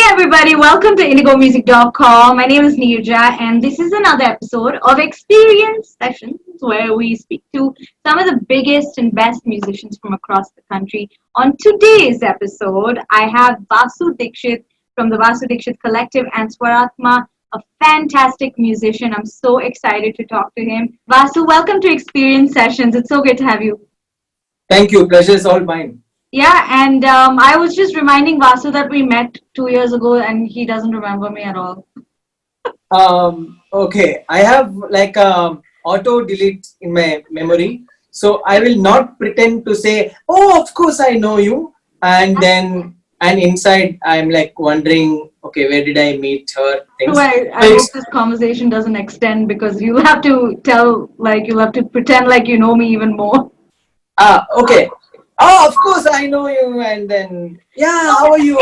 Everybody, welcome to indigomusic.com. My name is Neerja and this is another episode of Xperience Session where we speak to some of the biggest and best musicians from across the country. On today's episode, I have Vasu Dixit from the Vasu Dixit Collective and Swaratma, a fantastic musician. I'm so excited to talk to him. Vasu, welcome to Xperience Sessions. It's so great to have you. Thank you. Pleasure is all mine. Yeah, and I was just reminding Vasu that we met 2 years ago and he doesn't remember me at all. Okay, I have like auto delete in my memory, so I will not pretend to say, "Oh, of course I know you," and inside I'm like wondering, okay, where did I meet her? So Things. I hope this conversation doesn't extend because you'll have to you'll have to pretend like you know me even more. Okay. Oh, of course I know you, and then yeah, how are you?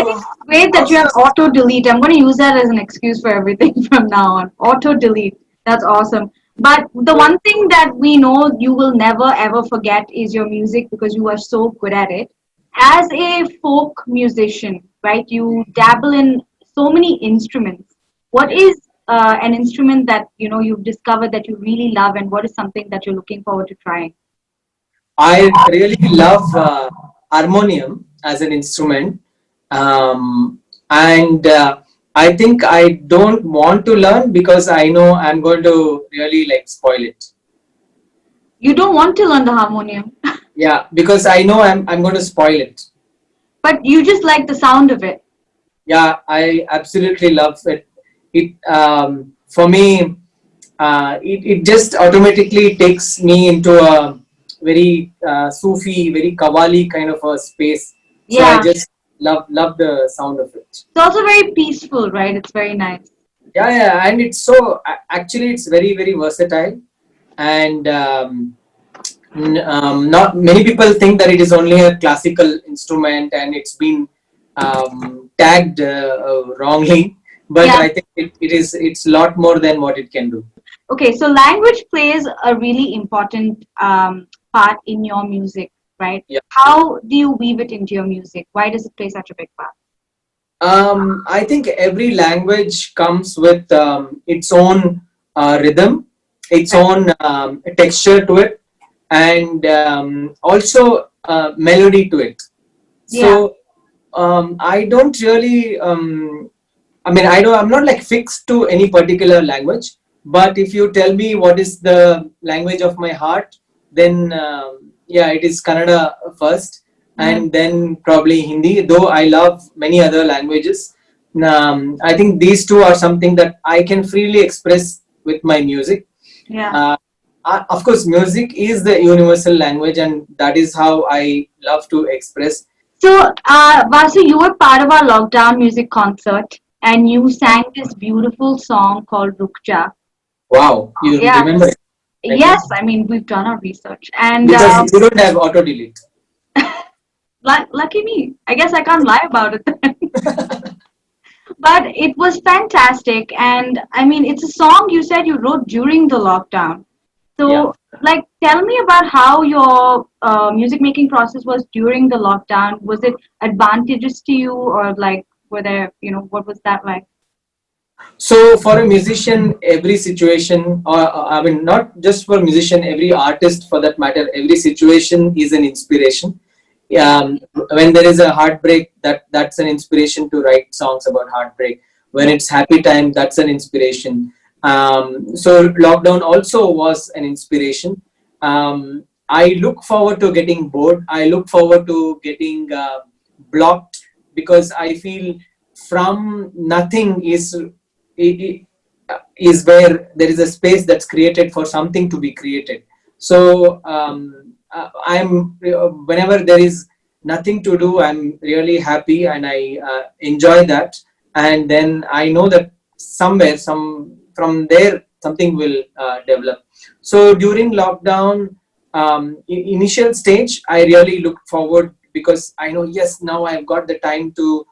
Great that you have auto delete. I'm going to use that as an excuse for everything from now on. Auto delete. That's awesome. But the one thing that we know you will never ever forget is your music because you are so good at it. As a folk musician, right, you dabble in so many instruments. What is an instrument that you've discovered that you really love, and what is something that you're looking forward to trying? I really love harmonium as an instrument, and I think I don't want to learn because I know I'm going to really like spoil it. You don't want to learn the harmonium, Yeah, because I know I'm going to spoil it. but you just like the sound of it. Yeah, I absolutely love it. It for me, it just automatically takes me into a very Sufi, very Qawwali kind of a space. So I Yeah, just love the sound of it. it's also very peaceful, right? It's very nice. Yeah, and it's so actually it's very versatile, and not many people think that it is only a classical instrument and it's been tagged wrongly, but Yeah. I think it's a lot more than what it can do. Okay, so language plays a really important part in your music, right? Yeah. How do you weave it into your music? Why does it play such a big part? I think every language comes with its own rhythm, its Right. own texture to it, and also melody to it. Yeah. So I don't really. I mean, I don't. I'm not like fixed to any particular language. But if you tell me what is the language of my heart, then yeah, it is Kannada first, and then probably Hindi. Though I love many other languages, I think these two are something that I can freely express with my music. Yeah. Of course, music is the universal language, and that is how I love to express. So, Vasu, you were part of our lockdown music concert and you sang this beautiful song called Rukja. Wow, you Yeah. remember it? Thank you. Yes, I mean, we've done our research. And Because you don't have auto delete. lucky me. I guess I can't lie about it then. But it was fantastic. And I mean, it's a song you said you wrote during the lockdown. So, Yeah. like, tell me about how your music making process was during the lockdown. Was it advantageous to you, or like, were there, what was that like? So for a musician, every situation, or I mean, not just for a musician, every artist for that matter, every situation is an inspiration. When there is a heartbreak, that's an inspiration to write songs about heartbreak. When it's happy time, that's an inspiration. So lockdown also was an inspiration. I look forward to getting bored. I look forward to getting blocked because I feel from nothing is where there is a space that's created for something to be created. So I'm whenever there is nothing to do, I'm really happy and I enjoy that. And then I know that somewhere, from there, something will develop. So during lockdown, initial stage, I really looked forward because I know, yes, now I've got the time to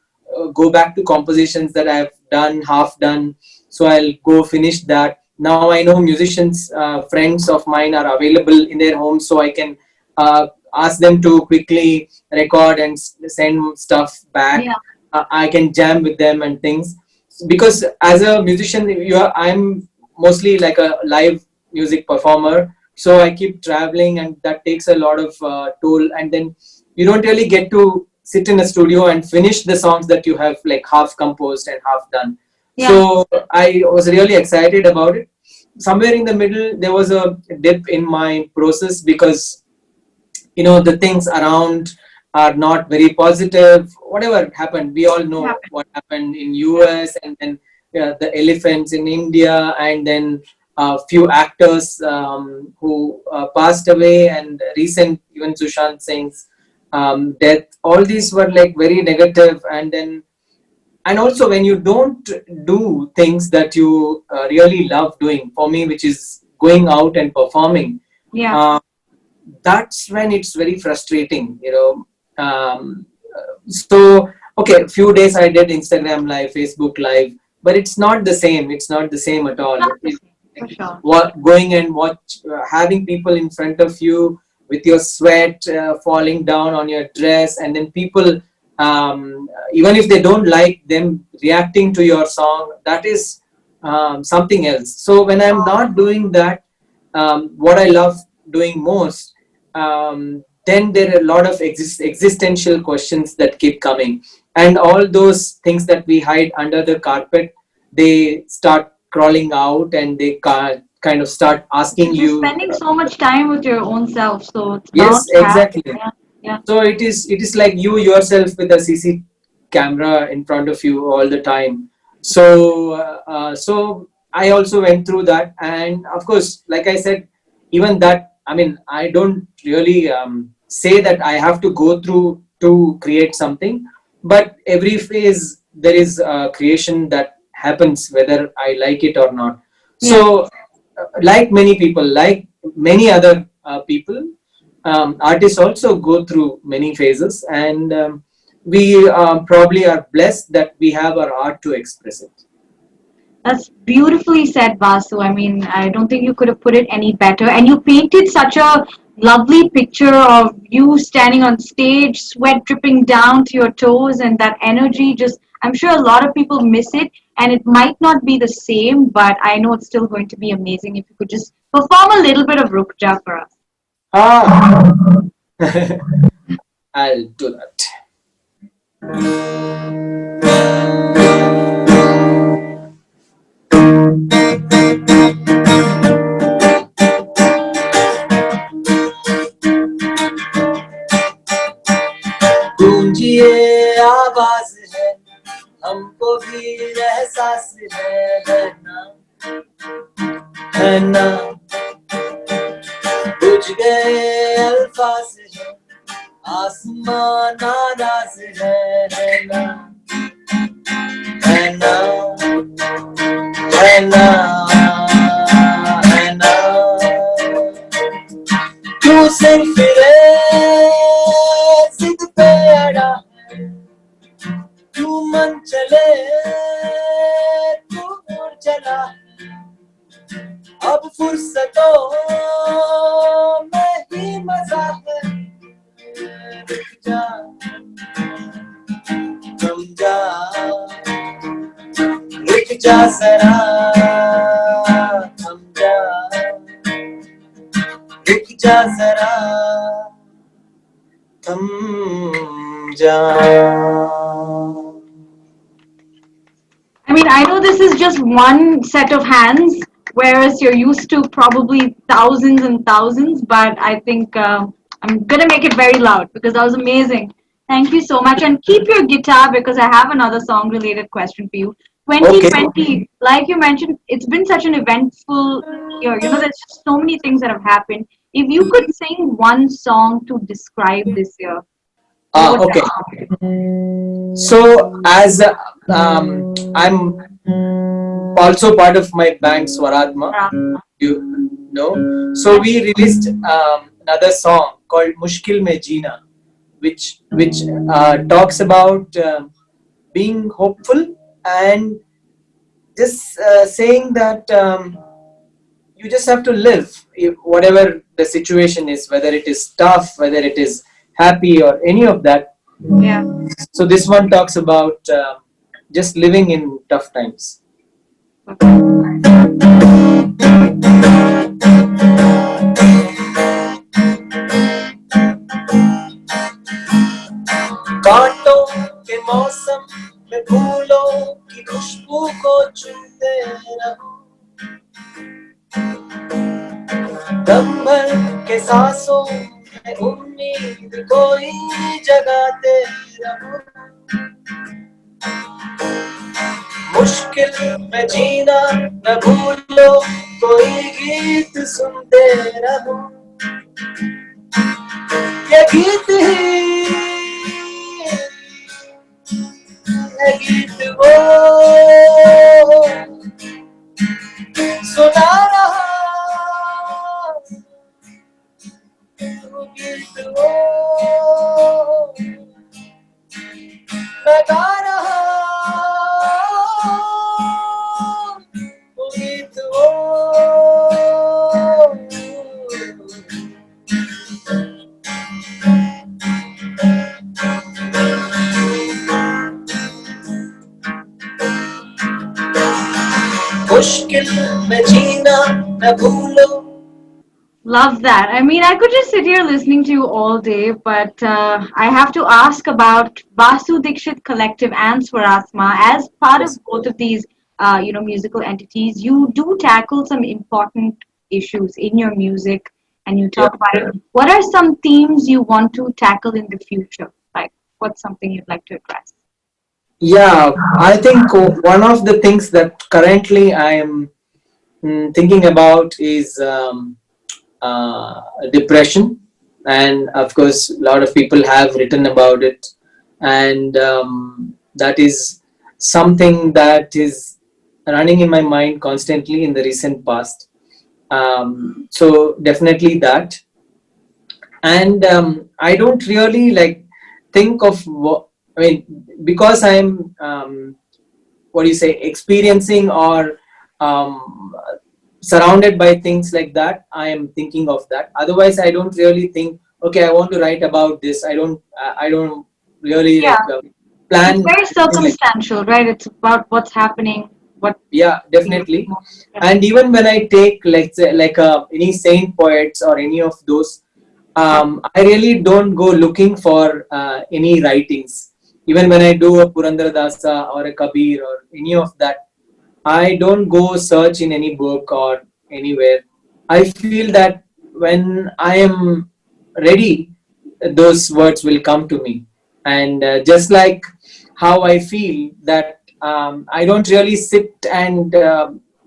go back to compositions that I've done, half done. So I'll go finish that. Now I know musicians, friends of mine are available in their homes, so I can ask them to quickly record and send stuff back. Yeah. I can jam with them and things. Because as a musician, I'm mostly like a live music performer, so I keep traveling, and that takes a lot of toll. And then you don't really get to sit in a studio and finish the songs that you have like half composed and half done. Yeah. So I was really excited about it. Somewhere in the middle, there was a dip in my process because the things around are not very positive. Whatever happened, we all know Happened. what happened in US, and then the elephants in India, and then a few actors who passed away, and recent even Sushant Singh's death. All these were like very negative. And also when you don't do things that you really love doing, for me, which is going out and performing, Yeah. that's when it's very frustrating. So okay, few days I did Instagram live, Facebook live, but it's not the same. It's not the same at all. Not the same, for sure. Going and watch, having people in front of you with your sweat falling down on your dress, and then people, even if they don't like them, reacting to your song, that is something else. So when I'm not doing that, what I love doing most, then there are a lot of existential questions that keep coming, and all those things that we hide under the carpet, they start crawling out, and they kind of start asking You're you. spending so much time with your own self, so it's bound Yes, to happen. exactly. Yeah. Yeah. So it is like you yourself with a CC camera in front of you all the time. So I also went through that, and of course, like I said, even that, I mean, I don't really say that I have to go through to create something, but every phase there is a creation that happens whether I like it or not. Yeah. So like many people, like many other people, artists also go through many phases, and we probably are blessed that we have our art to express it. That's beautifully said, Vasu. I mean, I don't think you could have put it any better. And you painted such a lovely picture of you standing on stage, sweat dripping down to your toes, and that energy just, I'm sure a lot of people miss it. And it might not be the same, but I know it's still going to be amazing if you could just perform a little bit of Rukja for us. Ah, I'll do that. गूंजिए आवाज है, हमको भी एहसास है ना, है ना, बुझ गए अल्फाज है, आसमां नाराज है ना, है ना, है ना, है ना, तू सिर्फ फिरे जिद पे अड़ा है, तू मन चले तू उड़ चला, अब फुर्सतों में ही मजा है, रुक जा, थम जा, रुक जा जरा, थम जा, रुक जा जरा, थम जा. I mean, I know this is just one set of hands, whereas you're used to probably thousands and thousands, but I think I'm going to make it very loud because that was amazing. Thank you so much. And keep your guitar because I have another song related question for you. Okay. 2020, like you mentioned, it's been such an eventful year. You know, there's just so many things that have happened. If you could sing one song to describe this year, what would Okay. that be? So as I'm also part of my band Swaratma, you know. So we released another song called Mushkil Mein Jeena, which talks about being hopeful and just saying that you just have to live, whatever the situation is, whether it is tough, whether it is happy or any of that. Yeah. So this one talks about just living in tough times. कांटों के मौसम में फूलों की खुशबू को चूमते रहो, दम भर के सांसों में उम्मीद को ही जगाते रहो, मुश्किल में जीना न भूलो, कोई गीत सुनते रहो, ये गीत ही है गीत वो सुना रहा, वो गीत वो मैं गा रहा, वो गीत वो मुश्किल में जीना न भूलो. Love that. I mean, I could just sit here listening to you all day, but I have to ask about Vasu Dixit Collective and Swarasma. As part of Yes. both of these, musical entities, you do tackle some important issues in your music, and you Yeah. talk about it. What are some themes you want to tackle in the future? Like, what's something you'd like to address? Yeah, I think one of the things that currently I am thinking about is depression, and of course, a lot of people have written about it, and that is something that is running in my mind constantly in the recent past. So definitely that, and I don't really like think of what I mean because I'm what do you say experiencing or um, surrounded by things like that. I am thinking of that. Otherwise, I don't really think. Okay, I want to write about this. I don't really Yeah, like it's plan very anything like. circumstantial, right? It's about what's happening, what Yeah, feels the definitely. most. Yeah. And even when I take like say, like any saint poets or any of those, I really don't go looking for any writings. Even when I do a Purandara Dasa or a Kabir or any of that, I don't go search in any book or anywhere. I feel that when I am ready, those words will come to me. And just like how I feel that I don't really sit and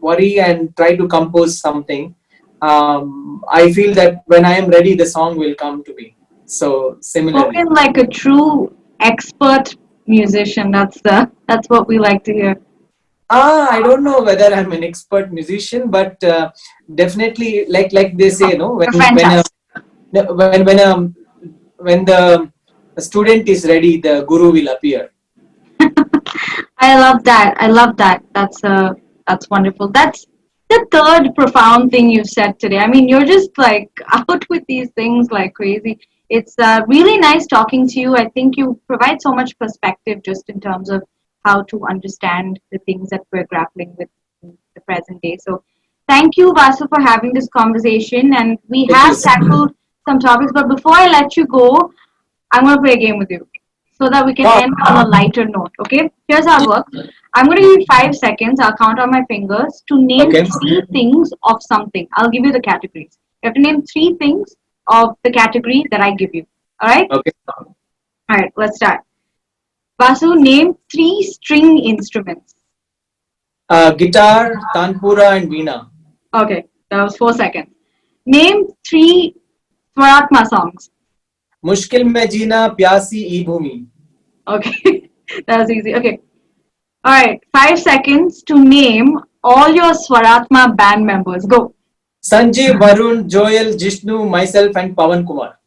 worry and try to compose something. I feel that when I am ready, the song will come to me. So similarly. Spoken like a true expert musician. That's what we like to hear. I don't know whether I'm an expert musician, but definitely, like they say, no, You're fantastic. when the student is ready, the guru will appear. I love that. I love that. That's wonderful. That's the third profound thing you've said today. I mean, you're just like out with these things like crazy. It's really nice talking to you. I think you provide so much perspective just in terms of how to understand the things that we're grappling with in the present day. So, thank you, Vasu, for having this conversation. And we Thank you. have tackled some topics, but before I let you go, I'm going to play a game with you so that we can Wow. end on a lighter note. Okay? Here's how it works. I'm going to give you 5 seconds. I'll count on my fingers to name Okay. three things of something. I'll give you the categories. You have to name three things of the category that I give you. All right? Okay. All right, let's start. Vasu, name three string instruments. Guitar, tanpura, and veena. Okay, that was 4 seconds. Name three Swaratma songs. मुश्किल में जीना प्यासी ई भूमि. Okay, that was easy. Okay, all right, 5 seconds to name all your Swaratma band members. Go. Sanjeev, Varun, Joel, Jishnu, myself, and Pawan Kumar.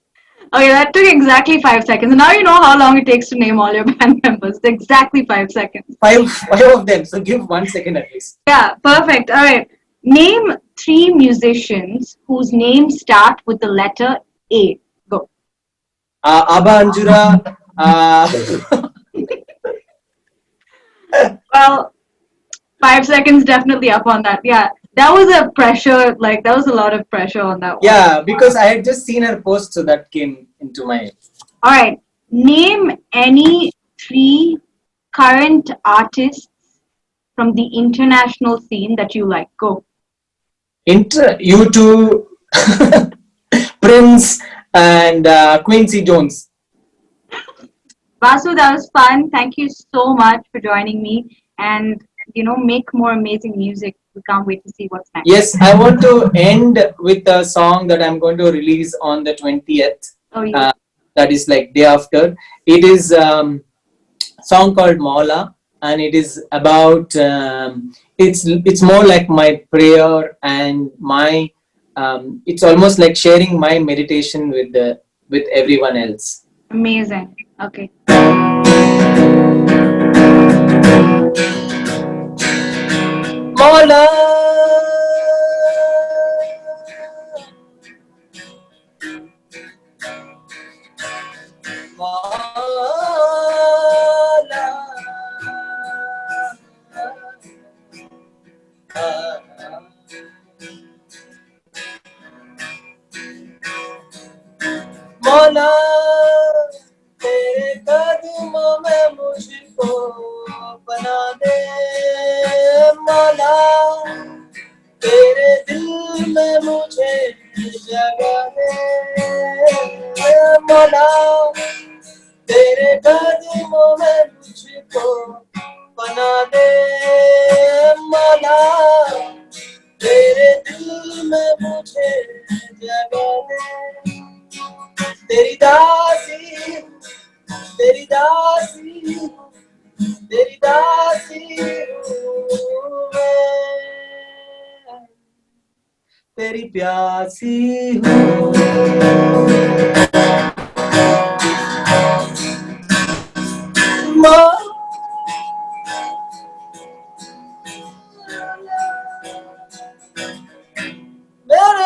Okay, that took exactly 5 seconds. Now you know how long it takes to name all your band members. Exactly 5 seconds. Five of them. So give 1 second at least. Yeah, perfect. All right. Name three musicians whose names start with the letter A. Go. Abha Anjura, Uh, Well, 5 seconds definitely up on that. Yeah, that was a pressure. Like that was a lot of pressure on that one. yeah, because I had just seen her post, so that came into my. All right, name any three current artists from the international scene that you like. Go. You two, Prince and Quincy Jones. Vasu, that was fun. Thank you so much for joining me, and make more amazing music. We can't wait to see what's next. Yes, I want to end with a song that I'm going to release on the 20th. Oh, yeah. That is like day after. It is song called Maula, and it is about it's more like my prayer and my it's almost like sharing my meditation with everyone else. Amazing. Okay. Maula, मौला तेरे कदमों में मुझको बना दे मौला तेरे दिल में मुझे जगा दे मौला तेरे कदमों में मुझको बना दे मौला तेरे दिल में मुझे जगा दे तेरी दासी तेरी दासी तेरी दासी हूँ मैं तेरी प्यासी हूँ मेरे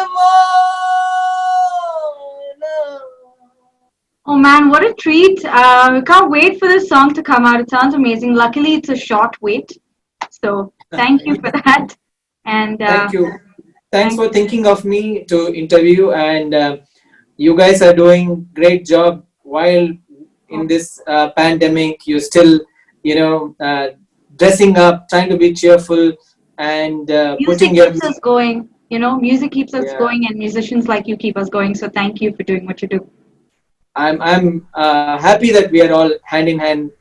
Oh man, what a treat. We can't wait for this song to come out. It sounds amazing. Luckily, it's a short wait. So thank you for that. And thank you. Thanks thank for thinking of me to interview, and you guys are doing great job while in this pandemic. You're still, dressing up, trying to be cheerful, and music putting your keeps us going. Music keeps us yeah. going, and musicians like you keep us going. So thank you for doing what you do. I'm happy that we are all hand in hand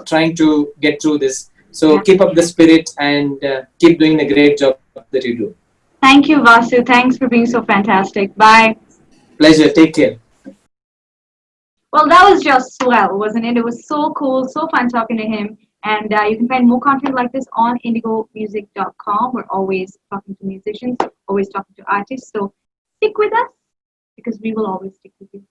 trying to get through this. So Yeah. keep up the spirit and keep doing the great job that you do. Thank you, Vasu. Thanks for being so fantastic. Bye. Pleasure. Take care. Well, that was just swell, wasn't it? It was so cool, so fun talking to him. And you can find more content like this on indigomusic.com. We're always talking to musicians, always talking to artists. So stick with us because we will always stick with you.